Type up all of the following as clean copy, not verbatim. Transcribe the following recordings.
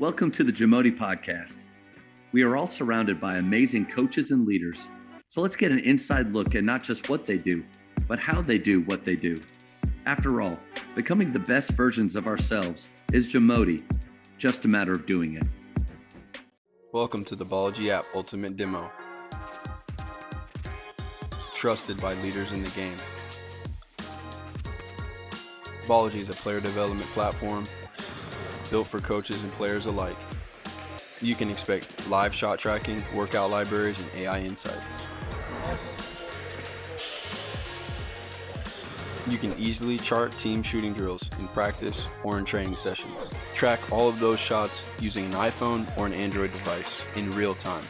Welcome to the Jamodi Podcast. We are all surrounded by amazing coaches and leaders, so let's get an inside look at not just what they do, but how they do what they do. After all, becoming the best versions of ourselves is Jamodi, just a matter of doing it. Welcome to the Ballology app Ultimate Demo. Trusted by leaders in the game. Ballology is a player development platform built for coaches and players alike. You can expect live shot tracking, workout libraries, and AI insights. You can easily chart team shooting drills in practice or in training sessions. Track all of those shots using an iPhone or an Android device in real time.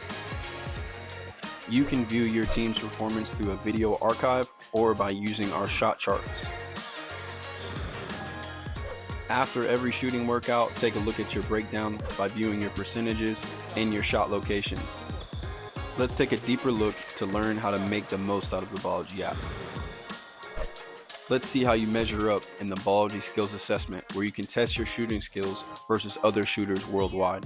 You can view your team's performance through a video archive or by using our shot charts. After every shooting workout, take a look at your breakdown by viewing your percentages and your shot locations. Let's take a deeper look to learn how to make the most out of the Ballology app. Let's see how you measure up in the Ballology Skills Assessment, where you can test your shooting skills versus other shooters worldwide.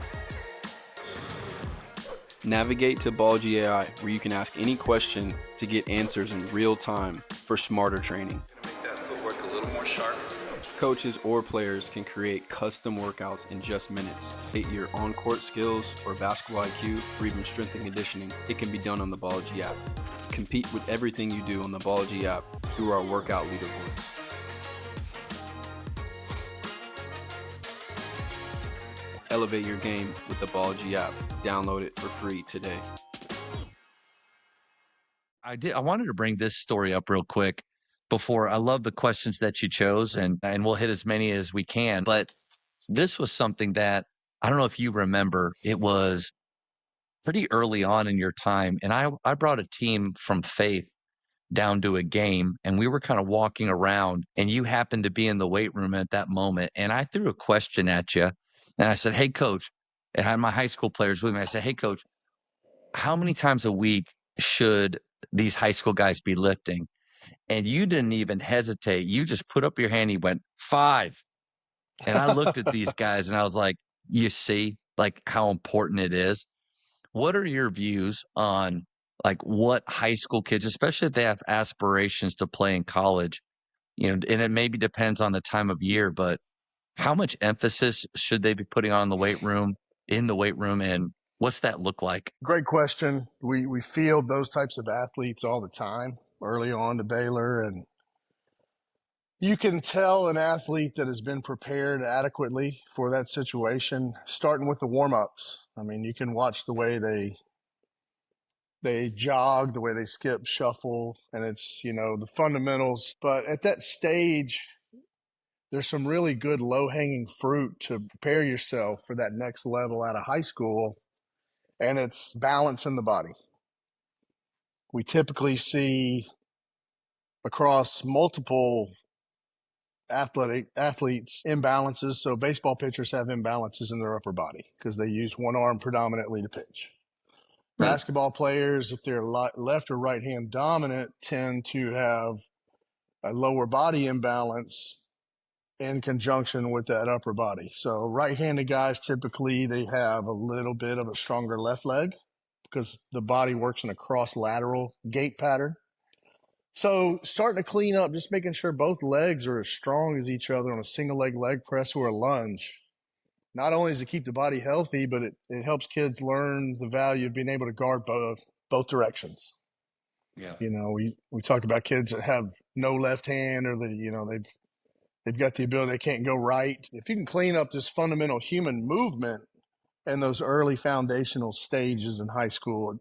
Navigate to Ballology AI, where you can ask any question to get answers in real time for smarter training. Make that footwork a little more sharp. Coaches or players can create custom workouts in just minutes. Hit your on-court skills or basketball IQ or even strength and conditioning. It can be done on the Ballology app. Compete with everything you do on the Ballology app through our workout leaderboards. Elevate your game with the Ballology app. Download it for free today. I wanted to bring this story up real quick before. I love the questions that you chose, and we'll hit as many as we can. But this was something that I don't know if you remember. It was pretty early on in your time, and I brought a team from Faith down to a game, and we were kind of walking around, and you happened to be in the weight room at that moment, and I threw a question at you, and I said, "Hey, coach," and I had my high school players with me. I said, "Hey, coach, how many times a week should these high school guys be lifting?" And you didn't even hesitate. You just put up your hand. You went 5. And I looked at these guys and I was like, you see like how important it is. What are your views on like what high school kids, especially if they have aspirations to play in college, and it maybe depends on the time of year, but how much emphasis should they be putting on in the weight room, and what's that look like? Great question. We field those types of athletes all the time early on to Baylor, and you can tell an athlete that has been prepared adequately for that situation, starting with the warm-ups. I mean, you can watch the way they jog, the way they skip, shuffle, and it's, the fundamentals. But at that stage, there's some really good low-hanging fruit to prepare yourself for that next level out of high school, and it's balance in the body. We typically see across multiple athletes imbalances. So baseball pitchers have imbalances in their upper body because they use one arm predominantly to pitch. Right. Basketball players, if they're left or right hand dominant, tend to have a lower body imbalance in conjunction with that upper body. So right-handed guys, typically they have a little bit of a stronger left leg because the body works in a cross-lateral gait pattern. So starting to clean up, just making sure both legs are as strong as each other on a single leg press or a lunge. Not only does it keep the body healthy, but it helps kids learn the value of being able to guard both directions. Yeah. We talk about kids that have no left hand, or they've got the ability, they can't go right. If you can clean up this fundamental human movement in those early foundational stages in high school,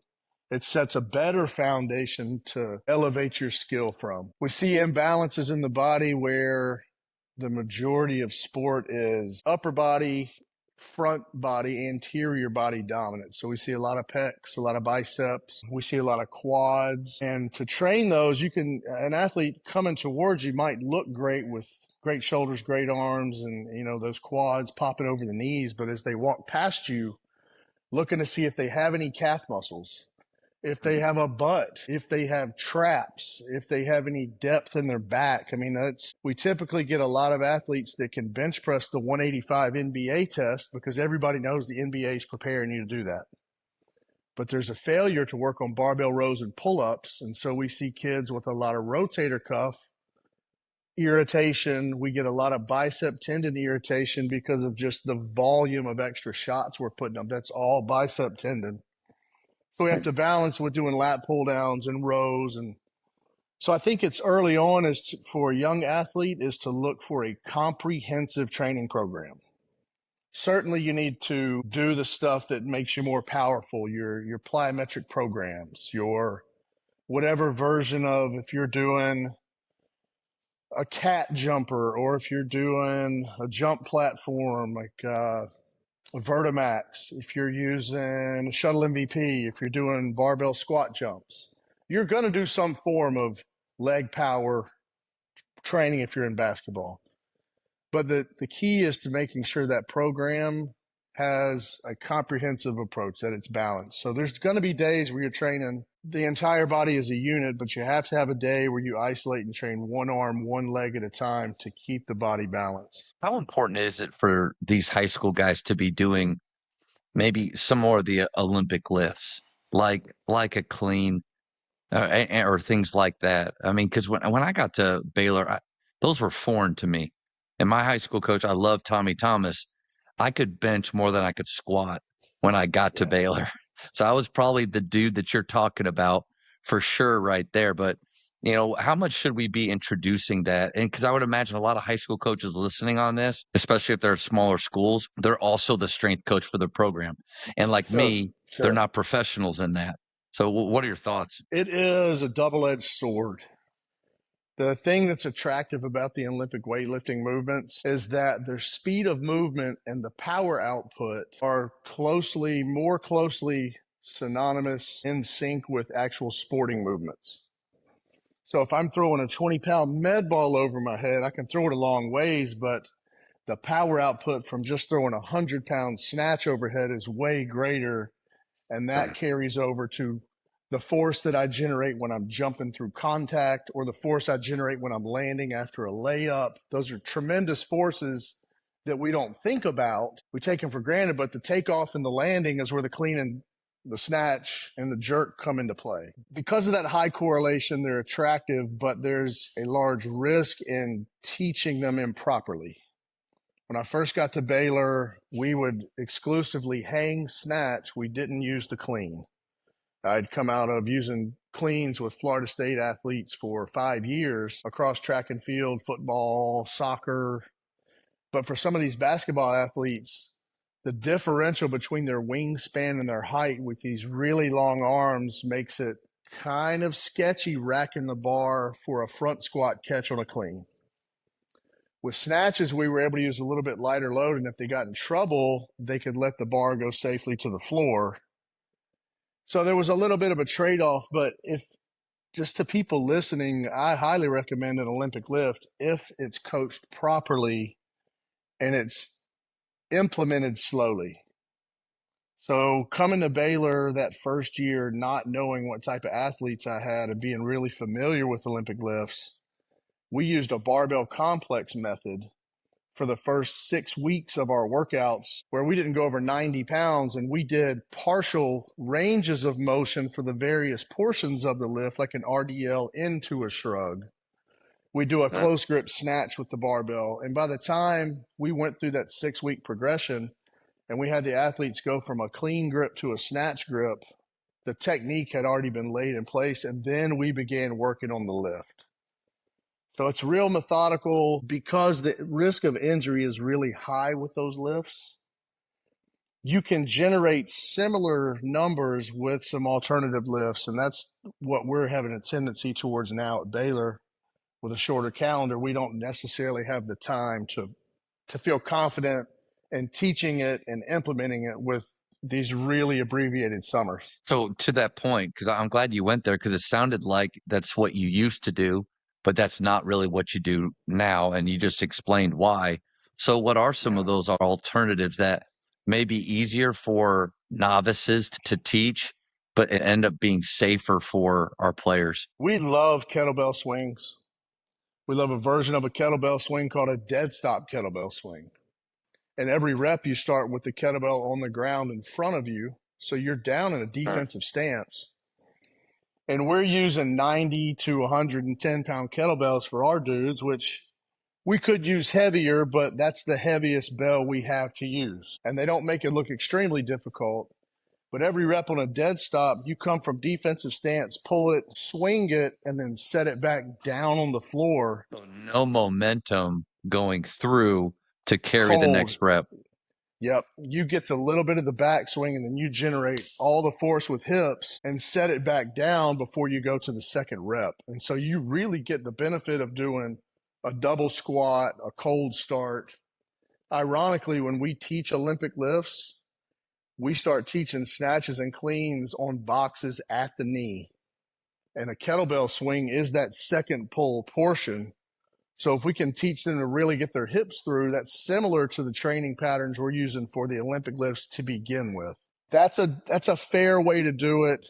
it sets a better foundation to elevate your skill from. We see imbalances in the body where the majority of sport is upper body, front body, anterior body dominant. So we see a lot of pecs, a lot of biceps. We see a lot of quads. And to train those, an athlete coming towards you might look great with great shoulders, great arms, and, those quads popping over the knees. But as they walk past you, looking to see if they have any calf muscles, if they have a butt, if they have traps, if they have any depth in their back. I mean, we typically get a lot of athletes that can bench press the 185 NBA test because everybody knows the NBA is preparing you to do that. But there's a failure to work on barbell rows and pull-ups. And so we see kids with a lot of rotator cuff irritation. We get a lot of bicep tendon irritation because of just the volume of extra shots we're putting up. That's all bicep tendon. So we have to balance with doing lat pull downs and rows. And so I think it's early on for a young athlete is to look for a comprehensive training program. Certainly you need to do the stuff that makes you more powerful, your plyometric programs, your whatever version of, if you're doing a cat jumper or if you're doing a jump platform like Vertimax, if you're using shuttle MVP, if you're doing barbell squat jumps, you're going to do some form of leg power training if you're in basketball. But the key is to making sure that program has a comprehensive approach, that it's balanced. So there's going to be days where you're training the entire body as a unit, but you have to have a day where you isolate and train one arm, one leg at a time to keep the body balanced. How important is it for these high school guys to be doing maybe some more of the Olympic lifts, like a clean or things like that? I mean, because when I got to Baylor, those were foreign to me. And my high school coach, I love Tommy Thomas. I could bench more than I could squat when I got to Baylor. So I was probably the dude that you're talking about for sure right there. But, how much should we be introducing that? And because I would imagine a lot of high school coaches listening on this, especially if they're smaller schools, they're also the strength coach for their program. And like me, they're not professionals in that. So what are your thoughts? It is a double-edged sword. The thing that's attractive about the Olympic weightlifting movements is that their speed of movement and the power output are more closely synonymous, in sync with actual sporting movements. So if I'm throwing a 20-pound med ball over my head, I can throw it a long ways, but the power output from just throwing a 100-pound snatch overhead is way greater, and that carries over to the force that I generate when I'm jumping through contact or the force I generate when I'm landing after a layup. Those are tremendous forces that we don't think about. We take them for granted, but the takeoff and the landing is where the clean and the snatch and the jerk come into play. Because of that high correlation, they're attractive, but there's a large risk in teaching them improperly. When I first got to Baylor, we would exclusively hang snatch. We didn't use the clean. I'd come out of using cleans with Florida State athletes for 5 years across track and field, football, soccer. But for some of these basketball athletes, the differential between their wingspan and their height with these really long arms makes it kind of sketchy racking the bar for a front squat catch on a clean. With snatches, we were able to use a little bit lighter load, and if they got in trouble, they could let the bar go safely to the floor. So there was a little bit of a trade-off, but just to people listening, I highly recommend an Olympic lift if it's coached properly and it's implemented slowly. So coming to Baylor that first year, not knowing what type of athletes I had and being really familiar with Olympic lifts, we used a barbell complex method for the first 6 weeks of our workouts where we didn't go over 90 pounds, and we did partial ranges of motion for the various portions of the lift, like an RDL into a shrug. We do a close grip snatch with the barbell. And by the time we went through that 6-week progression and we had the athletes go from a clean grip to a snatch grip, the technique had already been laid in place, and then we began working on the lift. So it's real methodical because the risk of injury is really high with those lifts. You can generate similar numbers with some alternative lifts, and that's what we're having a tendency towards now at Baylor. With a shorter calendar, we don't necessarily have the time to feel confident in teaching it and implementing it with these really abbreviated summers. So to that point, because I'm glad you went there, because it sounded like that's what you used to do, but that's not really what you do now, and you just explained why. So what are some of those alternatives that may be easier for novices to teach but it end up being safer for our players? We love kettlebell swings. We love a version of a kettlebell swing called a dead stop kettlebell swing. And every rep, you start with the kettlebell on the ground in front of you. So you're down in a defensive stance. And we're using 90 to 110 pound kettlebells for our dudes, which we could use heavier, but that's the heaviest bell we have to use. And they don't make it look extremely difficult. But every rep on a dead stop, you come from defensive stance, pull it, swing it, and then set it back down on the floor. So no momentum going through to carry the next rep. Yep. You get the little bit of the back swing, and then you generate all the force with hips and set it back down before you go to the second rep. And so you really get the benefit of doing a double squat, a cold start. Ironically, when we teach Olympic lifts, we start teaching snatches and cleans on boxes at the knee. And a kettlebell swing is that second pull portion. So if we can teach them to really get their hips through, that's similar to the training patterns we're using for the Olympic lifts to begin with. That's a fair way to do it.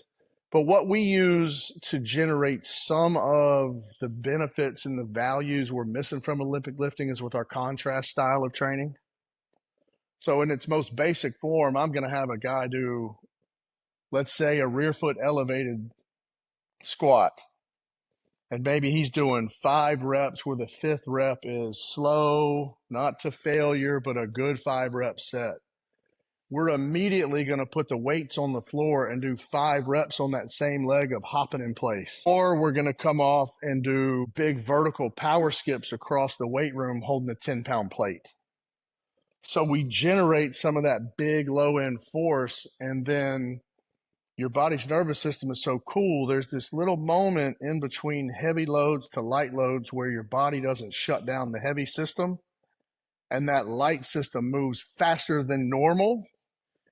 But what we use to generate some of the benefits and the values we're missing from Olympic lifting is with our contrast style of training. So in its most basic form, I'm going to have a guy do, let's say, a rear foot elevated squat. And maybe he's doing 5 reps where the 5th rep is slow, not to failure, but a good 5-rep set. We're immediately going to put the weights on the floor and do 5 reps on that same leg of hopping in place. Or we're going to come off and do big vertical power skips across the weight room holding a 10-pound plate. So we generate some of that big low-end force, and then your body's nervous system is so cool. There's this little moment in between heavy loads to light loads where your body doesn't shut down the heavy system, and that light system moves faster than normal.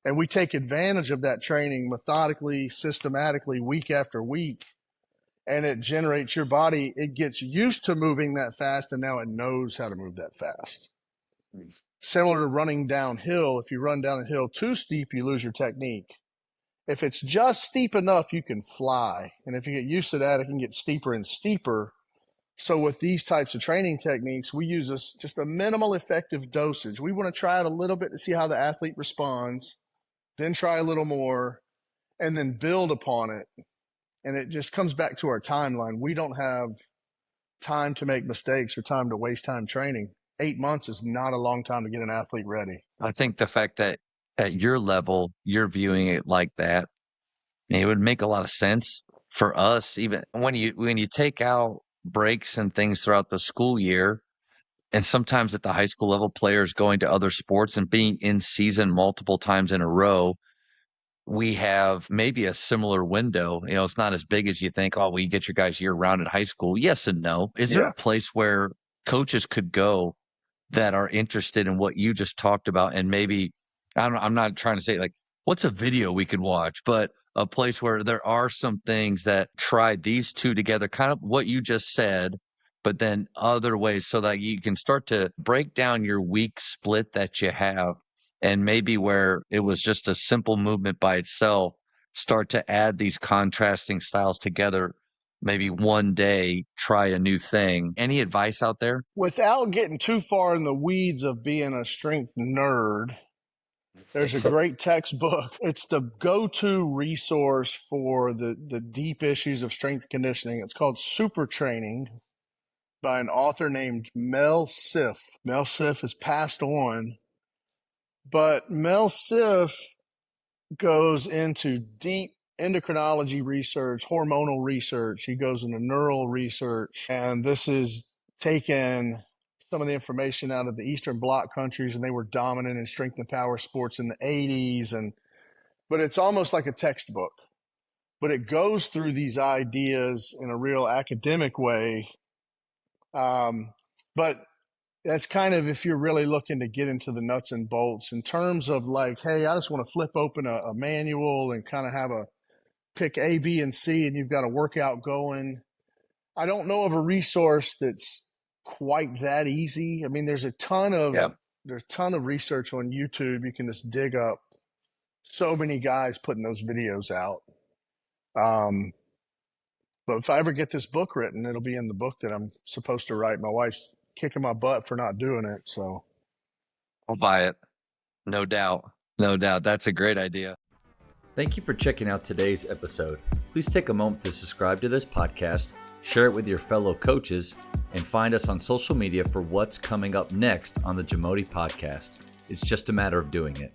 And we take advantage of that training methodically, systematically, week after week. And it generates your body. It gets used to moving that fast, and now it knows how to move that fast. Similar to running downhill. If you run down a hill too steep, you lose your technique. If it's just steep enough, you can fly. And if you get used to that, it can get steeper and steeper. So with these types of training techniques, we use just a minimal effective dosage. We want to try it a little bit to see how the athlete responds, then try a little more, and then build upon it. And it just comes back to our timeline. We don't have time to make mistakes or time to waste time training. 8 months is not a long time to get an athlete ready. I think the fact that at your level, you're viewing it like that, it would make a lot of sense for us. Even when you take out breaks and things throughout the school year, and sometimes at the high school level, players going to other sports and being in season multiple times in a row, we have maybe a similar window. It's not as big as you think. Oh, well, you get your guys year round at high school. Yes and no. Is there a place where coaches could go that are interested in what you just talked about? And maybe, I'm not trying to say like, what's a video we could watch, but a place where there are some things that try these two together, kind of what you just said, but then other ways so that you can start to break down your weak split that you have. And maybe where it was just a simple movement by itself, start to add these contrasting styles together. Maybe one day try a new thing. Any advice out there? Without getting too far in the weeds of being a strength nerd, there's a great textbook. It's the go-to resource for the deep issues of strength conditioning. It's called Super Training by an author named Mel Siff. Mel Siff has passed on, but Mel Siff goes into deep endocrinology research, hormonal research. He goes into neural research, and this is taken some of the information out of the Eastern Bloc countries, and they were dominant in strength and power sports in the 80s. But it's almost like a textbook, but it goes through these ideas in a real academic way. But that's kind of if you're really looking to get into the nuts and bolts in terms of like, hey, I just want to flip open a manual and kind of have a pick A, B, and C, and you've got a workout going. I don't know of a resource that's quite that easy. I mean, there's a ton of research on YouTube. You can just dig up so many guys putting those videos out. But if I ever get this book written, it'll be in the book that I'm supposed to write. My wife's kicking my butt for not doing it. So I'll buy it. No doubt. No doubt. That's a great idea. Thank you for checking out today's episode. Please take a moment to subscribe to this podcast, share it with your fellow coaches, and find us on social media for what's coming up next on the Jamodi podcast. It's just a matter of doing it.